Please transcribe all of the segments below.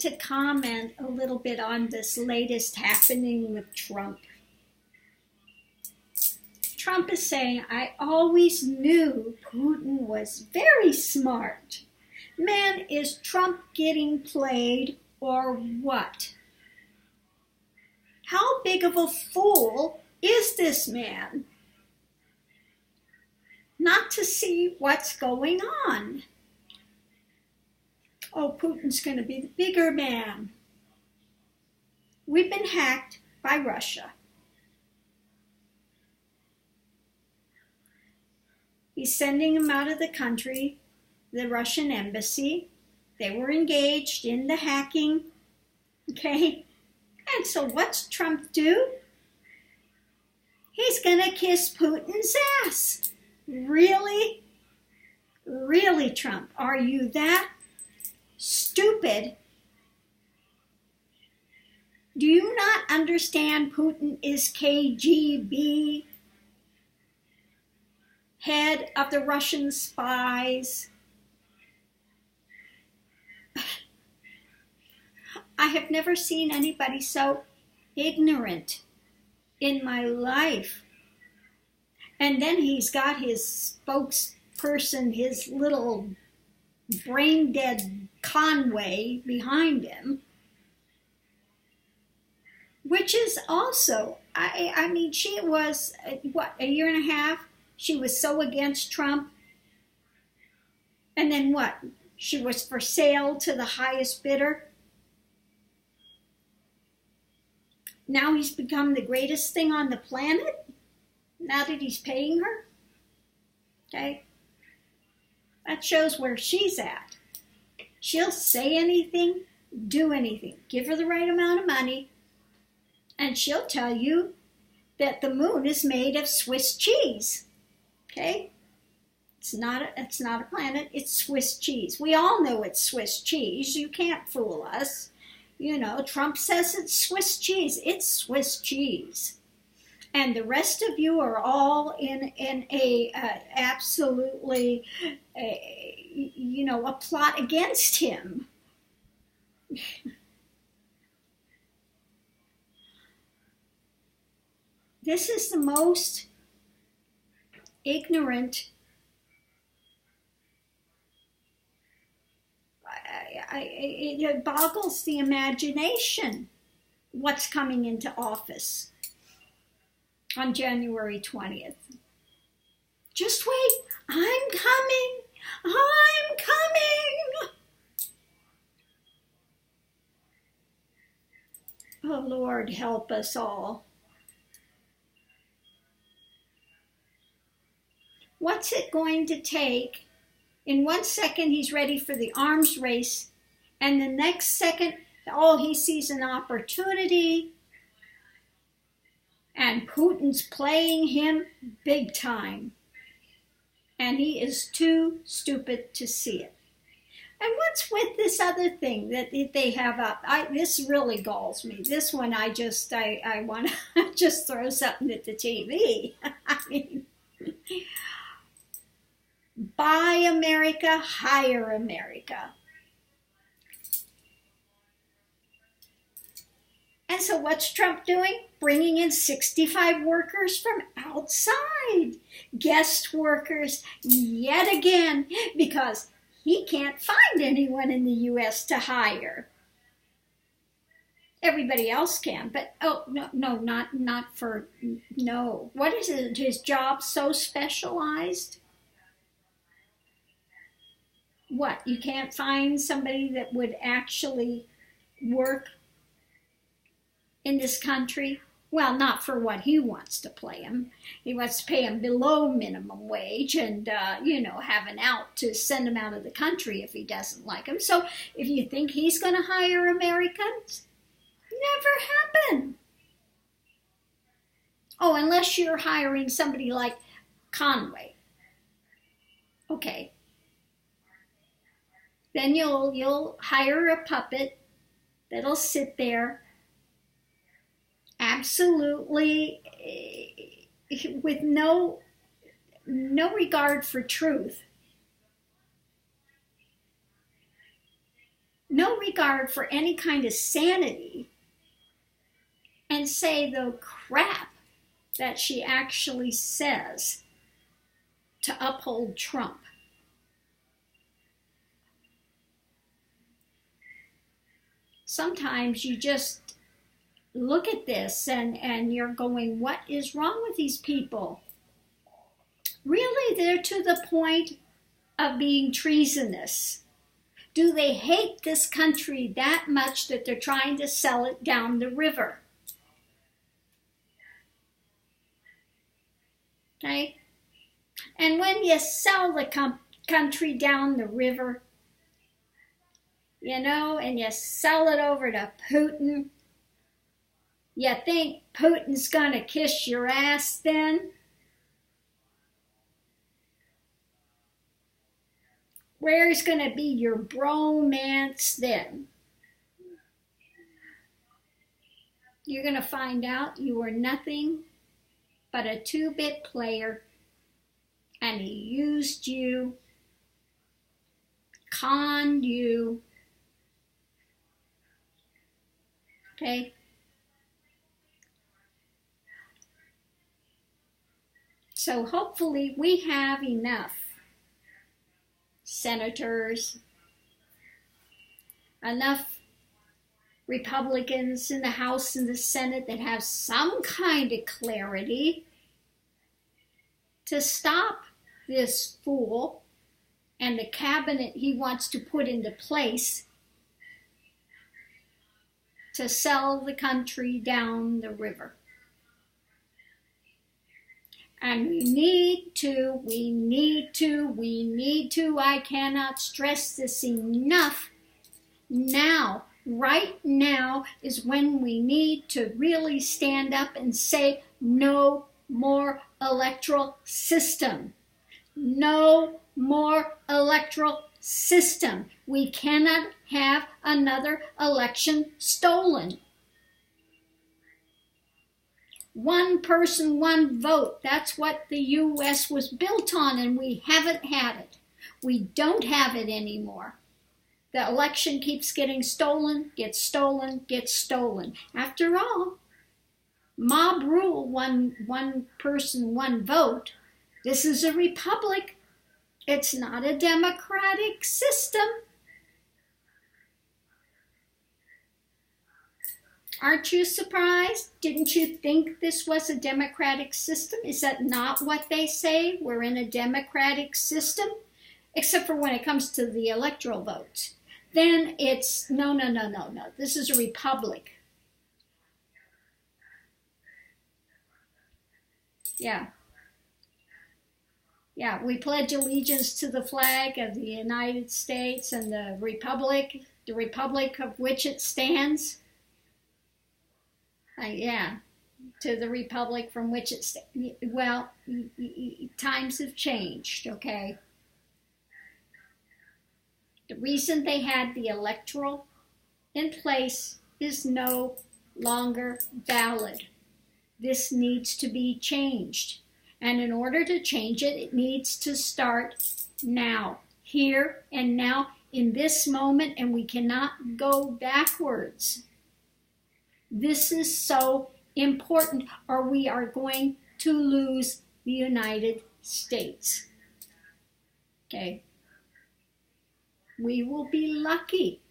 to comment a little bit on this latest happening with Trump. Trump is saying, I always knew Putin was very smart. Man, is Trump getting played or what? How big of a fool is this man not to see what's going on? Oh, Putin's going to be the bigger man. We've been hacked by Russia. He's sending him out of the country, the Russian embassy. They were engaged in the hacking, okay? And so what's Trump do? He's gonna kiss Putin's ass. Really? Really, Trump? Are you that stupid? Do you not understand Putin is KGB? Head of the Russian spies. I have never seen anybody so ignorant in my life. And then he's got his spokesperson, his little brain-dead Conway behind him, which is also, I mean, she was, what, a year and a half? She was so against Trump. And then what? She was for sale to the highest bidder. Now he's become the greatest thing on the planet? Now that he's paying her? Okay? That shows where she's at. She'll say anything, do anything. Give her the right amount of money, and she'll tell you that the moon is made of Swiss cheese. Okay? It's not a planet, it's Swiss cheese. We all know it's Swiss cheese. You can't fool us. You know, Trump says it's Swiss cheese. It's Swiss cheese. And the rest of you are all in a absolutely, a plot against him. This is the most ignorant, it boggles the imagination what's coming into office on January 20th. Just wait, I'm coming. Oh, Lord, help us all. What's it going to take? In 1 second, he's ready for the arms race. And the next second, he sees an opportunity. And Putin's playing him big time. And he is too stupid to see it. And what's with this other thing that they have up? This really galls me. This one, I want to just throw something at the TV. I mean, buy America, hire America. And so what's Trump doing? Bringing in 65 workers from outside. Guest workers yet again, because he can't find anyone in the U.S. to hire. Everybody else can, but not for. What is it? His job so specialized? What, you can't find somebody that would actually work in this country? Well, not for what he wants to pay him. He wants to pay him below minimum wage and, have an out to send him out of the country if he doesn't like him. So if you think he's going to hire Americans, never happen. Oh, unless you're hiring somebody like Conway. Okay. Then you'll hire a puppet that'll sit there absolutely with no regard for truth. No regard for any kind of sanity and say the crap that she actually says to uphold Trump. Sometimes you just look at this and you're going, what is wrong with these people? Really, they're to the point of being treasonous. Do they hate this country that much that they're trying to sell it down the river? Okay? And when you sell the country down the river, you know, and you sell it over to Putin, you think Putin's going to kiss your ass then? Where's going to be your bromance then? You're going to find out you were nothing but a two-bit player, and he used you, conned you, okay? So hopefully we have enough senators, enough Republicans in the House and the Senate that have some kind of clarity to stop this fool and the cabinet he wants to put into place to sell the country down the river. And we need to, I cannot stress this enough. Now, right now is when we need to really stand up and say, no more electoral system. No more electoral system. We cannot have another election stolen. One person, one vote. That's what the U.S. was built on, and we haven't had it. We don't have it anymore. The election keeps getting stolen, gets stolen, gets stolen. After all, mob rule, one person, one vote. This is a republic. It's not a democratic system. Aren't you surprised? Didn't you think this was a democratic system? Is that not what they say? We're in a democratic system? Except for when it comes to the electoral votes. Then it's, no. This is a republic. Yeah, we pledge allegiance to the flag of the United States and the republic of which it stands. To the republic from which it stands. Well, times have changed, okay? The reason they had the electoral in place is no longer valid. This needs to be changed. And in order to change it, it needs to start now, here and now, in this moment, and we cannot go backwards. This is so important, or we are going to lose the United States. Okay? We will be lucky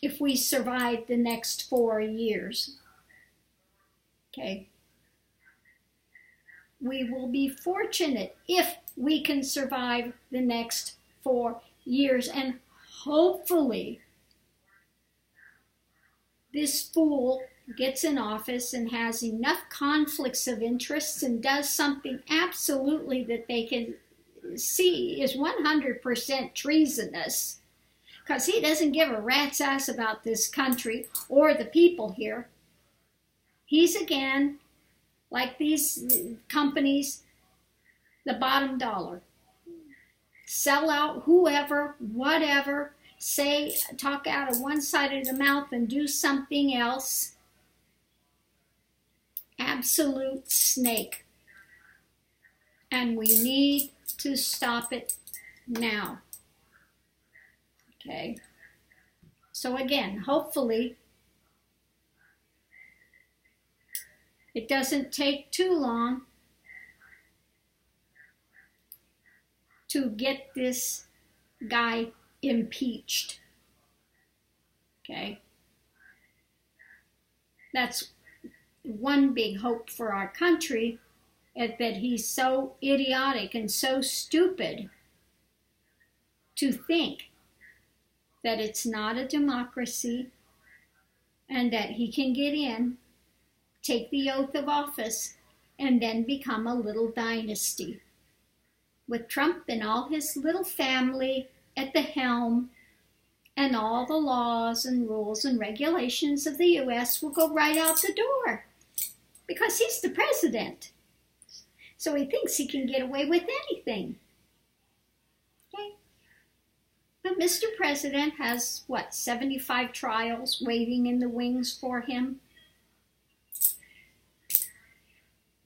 if we survive the next 4 years. Okay? We will be fortunate if we can survive the next 4 years, and hopefully this fool gets in office and has enough conflicts of interests and does something absolutely that they can see is 100% treasonous, because he doesn't give a rat's ass about this country or the people here. He's again, like these companies, the bottom dollar. Sell out whoever, whatever, say, talk out of one side of the mouth and do something else. Absolute snake. And we need to stop it now. Okay. So again, hopefully, it doesn't take too long to get this guy impeached. Okay. That's one big hope for our country, is that he's so idiotic and so stupid to think that it's not a democracy and that he can get in, take the oath of office, and then become a little dynasty. With Trump and all his little family at the helm, and all the laws and rules and regulations of the U.S. will go right out the door because he's the president. So he thinks he can get away with anything. Okay? But Mr. President has, 75 trials waiting in the wings for him?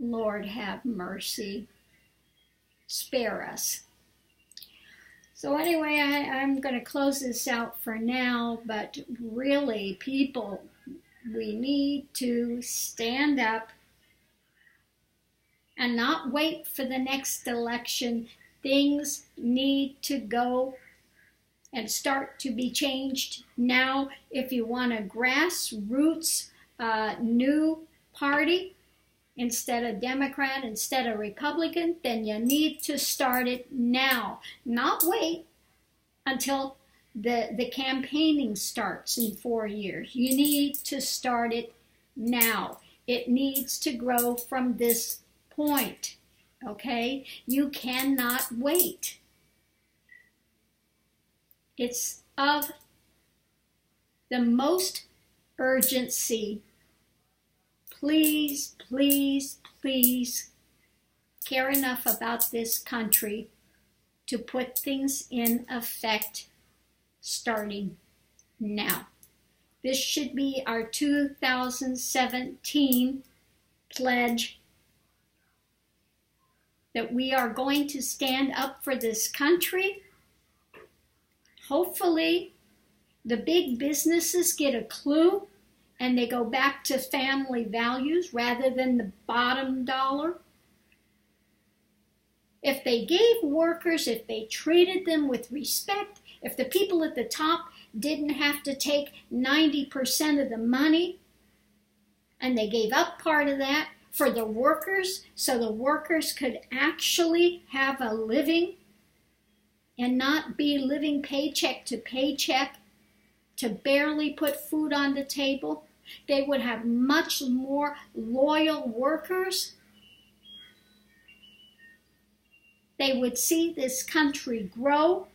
Lord have mercy. Spare us. So anyway, I'm going to close this out for now, but really, people, we need to stand up and not wait for the next election. Things need to go and start to be changed now. If you want a grassroots new party, instead of Democrat, instead of Republican, then you need to start it now. Not wait until the campaigning starts in 4 years. You need to start it now. It needs to grow from this point, okay? You cannot wait. It's of the most urgency. Please, please, please care enough about this country to put things in effect starting now. This should be our 2017 pledge that we are going to stand up for this country. Hopefully, the big businesses get a clue and they go back to family values rather than the bottom dollar. If they gave workers, if they treated them with respect, if the people at the top didn't have to take 90% of the money and they gave up part of that for the workers so the workers could actually have a living and not be living paycheck to paycheck to barely put food on the table, they would have much more loyal workers. They would see this country grow.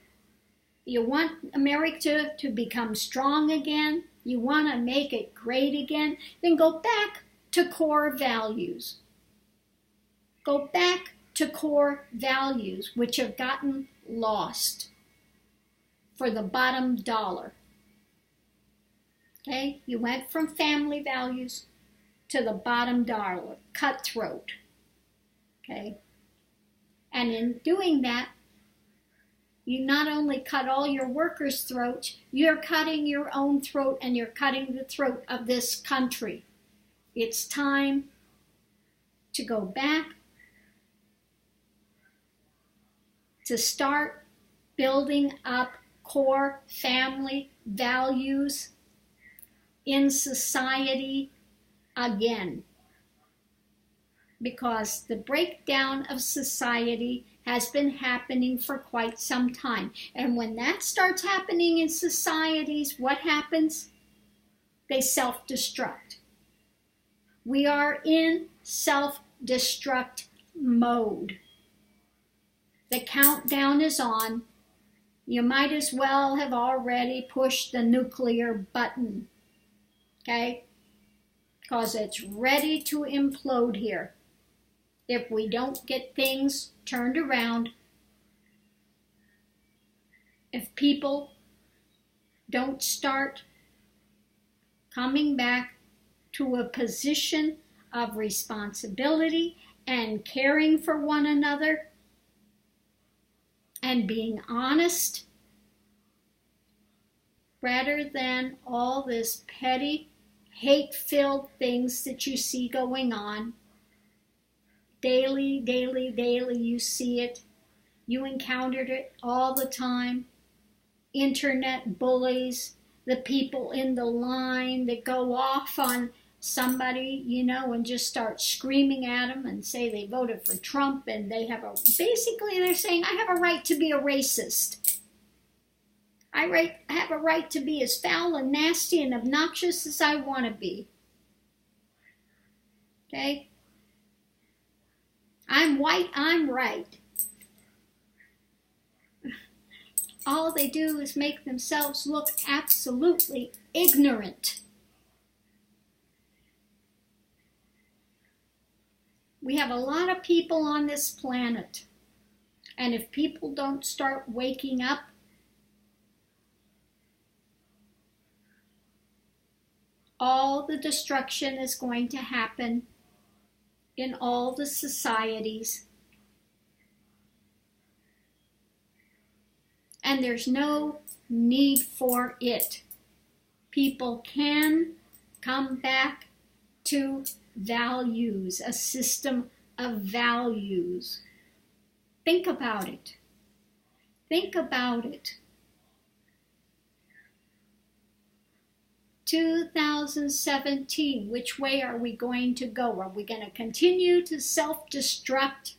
You want America to become strong again? You want to make it great again? Then go back to core values. Go back to core values, which have gotten lost for the bottom dollar. Okay, you went from family values to the bottom dollar, cutthroat. Okay, and in doing that, you not only cut all your workers' throats, you're cutting your own throat and you're cutting the throat of this country. It's time to go back, to start building up core family values in society again. Because the breakdown of society has been happening for quite some time. And when that starts happening in societies, what happens? They self-destruct. We are in self-destruct mode. The countdown is on. You might as well have already pushed the nuclear button. Okay? Because it's ready to implode here. If we don't get things turned around, if people don't start coming back to a position of responsibility and caring for one another and being honest, rather than all this petty, hate-filled things that you see going on. Daily, daily, daily, you see it. You encountered it all the time. Internet bullies, the people in the line that go off on somebody, and just start screaming at them and say they voted for Trump, and basically they're saying, I have a right to be a racist. I have a right to be as foul and nasty and obnoxious as I want to be. Okay? I'm white, I'm right. All they do is make themselves look absolutely ignorant. We have a lot of people on this planet, and if people don't start waking up, all the destruction is going to happen in all the societies. And there's no need for it. People can come back to values, a system of values. Think about it. Think about it. 2017, which way are we going to go? Are we going to continue to self-destruct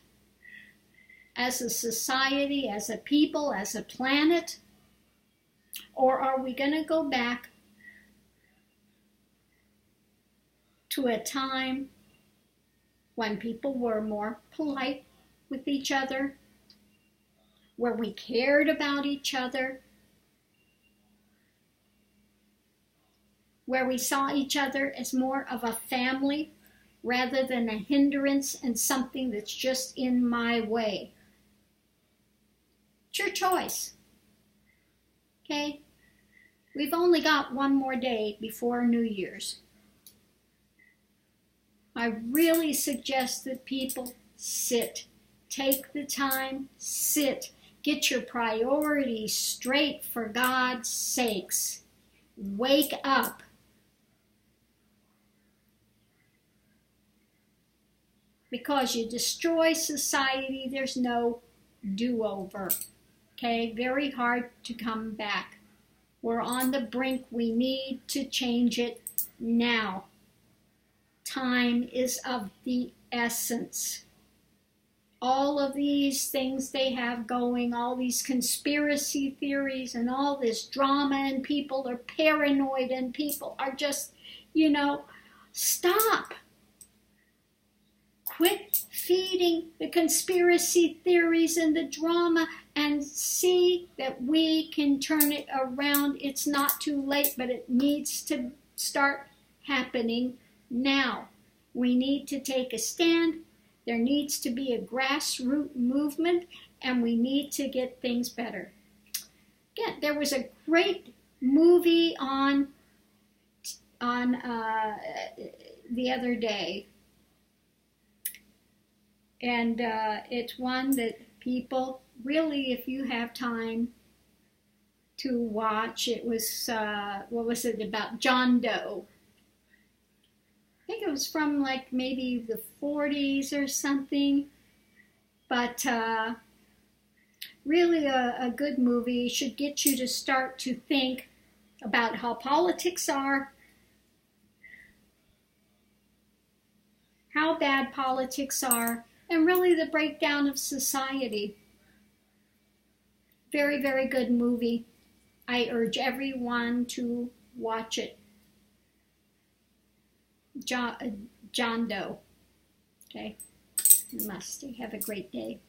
as a society, as a people, as a planet? Or are we going to go back to a time when people were more polite with each other, where we cared about each other, where we saw each other as more of a family rather than a hindrance and something that's just in my way? It's your choice. Okay? We've only got one more day before New Year's. I really suggest that people sit. Take the time, sit. Get your priorities straight, for God's sakes. Wake up. Because you destroy society, there's no do-over. Okay? Very hard to come back. We're on the brink. We need to change it now. Time is of the essence. All of these things they have going, all these conspiracy theories and all this drama, and people are paranoid and people are just, stop. Quit feeding the conspiracy theories and the drama and see that we can turn it around. It's not too late, but it needs to start happening now. We need to take a stand. There needs to be a grassroots movement, and we need to get things better. Again, there was a great movie on the other day, and it's one that people really, if you have time to watch, it was what was it about John Doe? I think it was from like maybe the 40s or something, but really a good movie. Should get you to start to think about how politics are, how bad politics are, and really the breakdown of society. Very, very good movie. I urge everyone to watch it. John Doe. Okay? Namaste. Have a great day.